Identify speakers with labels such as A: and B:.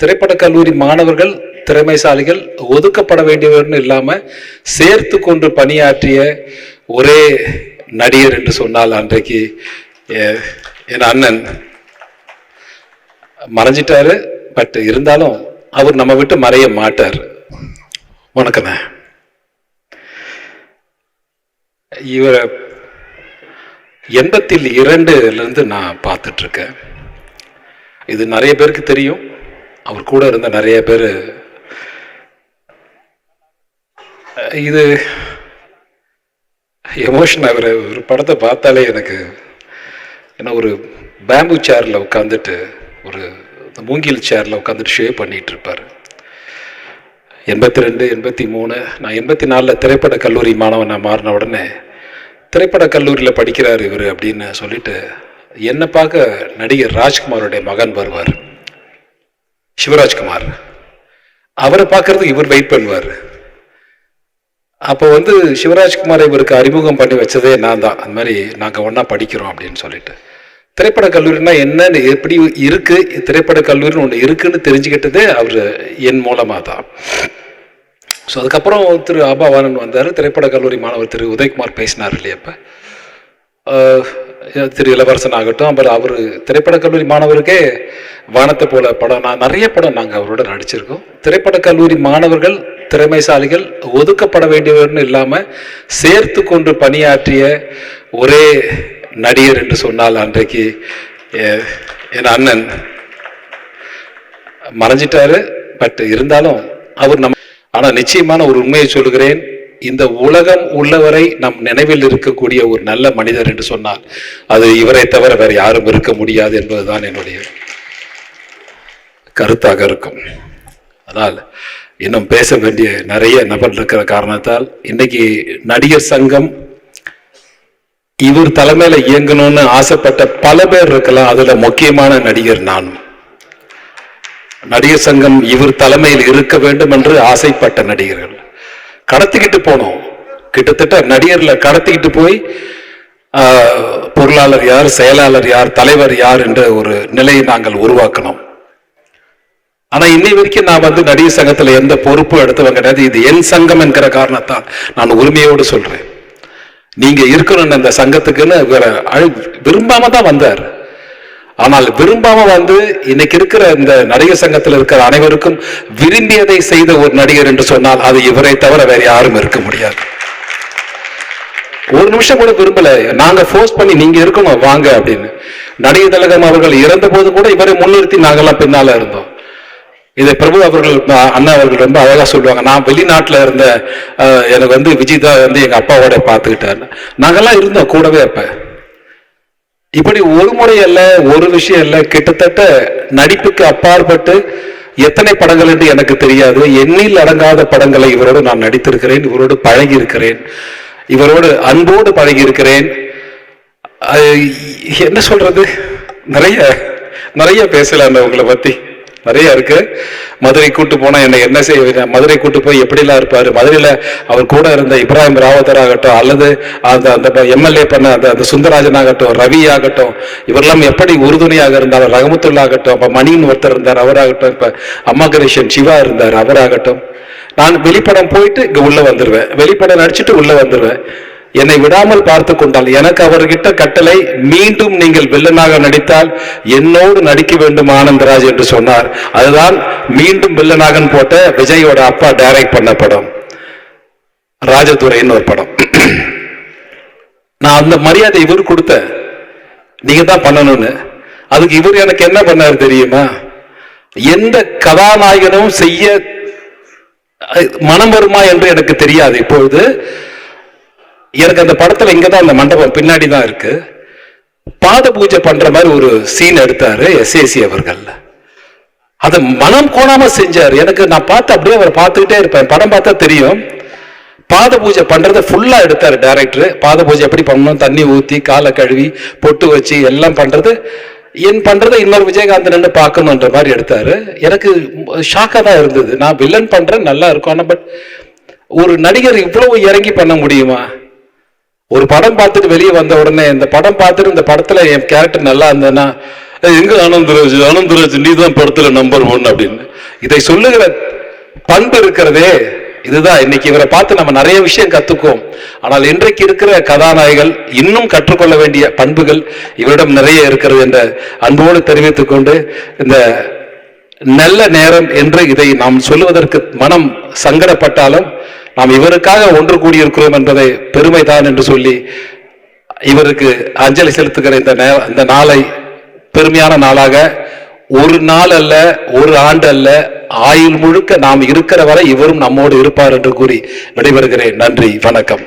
A: திரைப்பட கல்லூரி மாணவர்கள் திறமைசாலிகள் ஒதுக்கப்பட வேண்டியவர்னு இல்லாம சேர்த்து கொண்டு பணியாற்றிய ஒரே நடிகர் என்று சொன்னால் அன்றைக்கு என் அண்ணன் மறைஞ்சிட்டாரு. பட் இருந்தாலும் அவர் நம்ம விட்டு மறைய மாட்டார். வணக்கண்ணே. இவரை 82 நான் பார்த்துட்டு இருக்கேன். இது நிறைய பேருக்கு தெரியும். அவர் கூட இருந்த நிறைய பேர் இது எமோஷன் ஆகிற ஒரு படத்தை பார்த்தாலே எனக்கு என்ன, ஒரு பேம்பு சேரில் உட்காந்துட்டு ஒரு மூங்கில் சேரில் உட்காந்துட்டு ஷேவ் பண்ணிட்டு இருப்பார். 82, 83 நான் 84 திரைப்பட கல்லூரி மாணவனாக மாறின உடனே திரைப்பட கல்லூரியில் படிக்கிறார் இவர் அப்படின்னு சொல்லிட்டு என்னை பார்க்க நடிகர் ராஜ்குமாரோடைய மகன் வருவார், சிவராஜ்குமார். அவரை பார்க்கறதுக்கு இவர் வெயிட் பண்ணுவார். அப்போ சிவராஜ்குமாரை இவருக்கு அறிமுகம் பண்ணி வச்சதே நான் தான். அந்த மாதிரி நாங்கள் ஒன்றா படிக்கிறோம் அப்படின்னு சொல்லிட்டு. திரைப்பட கல்லூரினா என்னன்னு எப்படி இருக்கு, திரைப்பட கல்லூரின்னு ஒன்று இருக்குன்னு தெரிஞ்சுக்கிட்டதே அவர் என் மூலமாக தான். ஸோ அதுக்கப்புறம் திரு ஆபாவானன் வந்தார். திரைப்பட கல்லூரி மாணவர் திரு உதயகுமார் பேசினார் இல்லையா, அப்போ திரு இளவரசன் ஆகட்டும். அப்புறம் அவர் திரைப்பட கல்லூரி மாணவருக்கே வானத்தை போல படம், நான் நிறைய படம் நாங்கள் அவரோட நடிச்சிருக்கோம். திரைப்பட கல்லூரி மாணவர்கள் திறமைசாலிகள் ஒதுக்கப்பட வேண்டியவர்னு இல்லாமல் சேர்த்து கொண்டு பணியாற்றிய ஒரே நடிகர் என்று சொன்னால் அன்றைக்கு என் அண்ணன் மறைஞ்சிட்டாரு. பட் இருந்தாலும் அவர் நம்ம, ஆனால் நிச்சயமான ஒரு உண்மையை சொல்கிறேன், இந்த உலகம் உள்ளவரை நம் நினைவில் இருக்கக்கூடிய ஒரு நல்ல மனிதர் என்று சொன்னால் அது இவரை தவிர வேற யாரும் இருக்க முடியாது என்பதுதான் என்னுடைய கருத்தாக இருக்கும். அதனால் இன்னும் பேச வேண்டிய நிறைய நபர் இருக்கிற காரணத்தால் இன்னைக்கு நடிகர் சங்கம் இவர் தலைமையில இயங்கணும்னு ஆசைப்பட்ட பல பேர் இருக்கலாம். அதுல முக்கியமான நடிகர் நானும். நடிகர் சங்கம் இவர் தலைமையில் இருக்க வேண்டும் என்று ஆசைப்பட்ட நடிகர்கள் கடத்திக்கிட்டு போனோம். கிட்டத்தட்ட நடிகர்ல கடத்திக்கிட்டு போய் பொருளாளர் யார், செயலாளர் யார், தலைவர் யார் என்ற ஒரு நிலையை நாங்கள் உருவாக்கணும். ஆனா இன்னை வரைக்கும் நான் நடிகர் சங்கத்துல எந்த பொறுப்பும் எடுத்தவங்க கிடையாது. இது என் சங்கம் என்கிற காரணத்தால் நான் உரிமையோடு சொல்றேன். நீங்க இருக்கணும் இந்த சங்கத்துக்குன்னு விரும்பாம தான் வந்தார். ஆனால் விரும்பாம இன்னைக்கு இருக்கிற இந்த நடிகர் சங்கத்தில் இருக்கிற அனைவருக்கும் விரும்பியதை செய்த ஒரு நடிகர் என்று சொன்னால் அது இவரை தவிர வேற யாரும் இருக்க முடியாது. ஒரு நிமிஷம் கூட விரும்பல. நாங்க ஃபோர்ஸ் பண்ணி நீங்க இருக்கணும் வாங்க அப்படின்னு. நடிகர் திலகம் அவர்கள் இறந்த போது கூட இவரை முன்னிறுத்தி நாங்கெல்லாம் பின்னால இருந்தோம். இதை பிரபு அவர்கள், அண்ணா அவர்கள் ரொம்ப அழகா சொல்லுவாங்க. நான் வெளிநாட்டுல இருந்த எனக்கு விஜய் தான் எங்க அப்பாவோட பார்த்துக்கிட்டாரு. நாங்கெல்லாம் இருந்தோம் கூடவே. அப்ப இப்படி ஒரு முறை அல்ல, ஒரு விஷயம் அல்ல, கிட்டத்தட்ட நடிப்புக்கு அப்பாற்பட்டு எத்தனை படங்கள் என்று எனக்கு தெரியாது. எண்ணில் அடங்காத படங்களை இவரோடு நான் நடித்திருக்கிறேன், இவரோடு பழகி இருக்கிறேன், இவரோடு அன்போடு பழகி இருக்கிறேன். என்ன சொல்றது, நிறைய நிறைய பேசலாம் உங்களை பத்தி, நிறைய இருக்கு. மதுரை கூட்டு போனா என்ன செய்ய, மதுரை கூட்டு போய் எப்படிலாம் இருப்பாரு. மதுரையில அவர் கூட இருந்த இப்ராஹிம் ராவத்தர் ஆகட்டும், அல்லது அந்த எம்எல்ஏ பண்ண அந்த சுந்தரராஜன் ஆகட்டும், ரவி ஆகட்டும், இவரெல்லாம் எப்படி உறுதுணையாக இருந்தாலும், ரஹமத்துல்லா ஆகட்டும், அப்ப மணின்னு ஒருத்தர் இருந்தார் அவராகட்டும், இப்ப அம்மா கணேசன் சிவா இருந்தார் அவராகட்டும். நான் வெளிப்படம் போயிட்டு இங்க உள்ள வந்துருவேன், வெளிப்படம் நடிச்சுட்டு உள்ள வந்துருவேன். என்னை விடாமல் பார்த்து கொண்டால் எனக்கு அவர்கிட்ட கட்டளை, மீண்டும் நீங்கள் வில்லனாக நடித்தால் என்னோடு நடிக்க வேண்டும் ஆனந்தராஜ் என்று சொன்னார். அதுதான் மீண்டும் வில்லனாக போட்ட விஜயோட அப்பா டைரக்ட் பண்ண படம் ராஜதுரைன்னு ஒரு படம். நான் அந்த மரியாதை இவர் கொடுத்தேன், நீங்க தான் பண்ணணும்னு. அதுக்கு இவர் எனக்கு என்ன பண்ணாரு தெரியுமா? எந்த கதாநாயகனும் செய்ய மனம் வருமா என்று எனக்கு தெரியாது. இப்பொழுது எனக்கு அந்த படத்துல இங்கதான் அந்த மண்டபம் பின்னாடி தான் இருக்கு. பாத பூஜை பண்ற மாதிரி ஒரு சீன் எடுத்தாரு எஸ்ஏசி அவர்கள். அதை மனம் கோணாம செஞ்சாரு. எனக்கு நான் பார்த்து அப்படியே அவரை பார்த்துக்கிட்டே இருப்பேன். படம் பார்த்தா தெரியும். பாத பூஜை பண்றதை ஃபுல்லா எடுத்தாரு டைரக்டர். பாத பூஜை எப்படி பண்ணணும், தண்ணி ஊத்தி காலை கழுவி பொட்டு வச்சு எல்லாம் பண்றது, என் பண்றதை இன்னொரு விஜயகாந்த் நின்று பார்க்கணுன்ற மாதிரி எடுத்தாரு. எனக்கு ஷாக்கா தான் இருந்தது. நான் வில்லன் பண்றேன் நல்லா இருக்கும், ஆனா பட் ஒரு நடிகர் இவ்வளவு இறங்கி பண்ண முடியுமா? ஒரு படம் பார்த்துட்டு வெளியே வந்த உடனே இந்த படம் பார்த்துட்டு இந்த படத்துல என் கேரக்டர் நல்லா இருந்தேன்னா, எங்க ஆனந்தராஜ் நீ தான் படத்துல நம்பர் 1 அப்படின்னு இதை சொல்லுகிற பண்பு இருக்கிறதே, இதுதான் இன்னைக்கு இவரை பார்த்து நம்ம நிறைய விஷயம் கத்துக்குவோம். ஆனால் இன்றைக்கு இருக்கிற கதாநாயகர்கள் இன்னும் கற்றுக்கொள்ள வேண்டிய பண்புகள் இவரிடம் நிறைய இருக்கிறது என்ற அன்போடு தெரிவித்துக் கொண்டு, இந்த நல்ல நேரம் என்று இதை நாம் சொல்லுவதற்கு மனம் சங்கடப்பட்டாலும் நாம் இவருக்காக ஒன்று கூடியிருக்கிறோம் என்பதை பெருமைதான் என்று சொல்லி இவருக்கு அஞ்சலி செலுத்துகிற இந்த நாளை பெருமையான நாளாக, ஒரு நாள் அல்ல, ஒரு ஆண்டு அல்ல, ஆயுள் முழுக்க நாம் இருக்கிற வரை இவரும் நம்மோடு இருப்பார் என்று கூறி விடைபெறுகிறேன். நன்றி, வணக்கம்.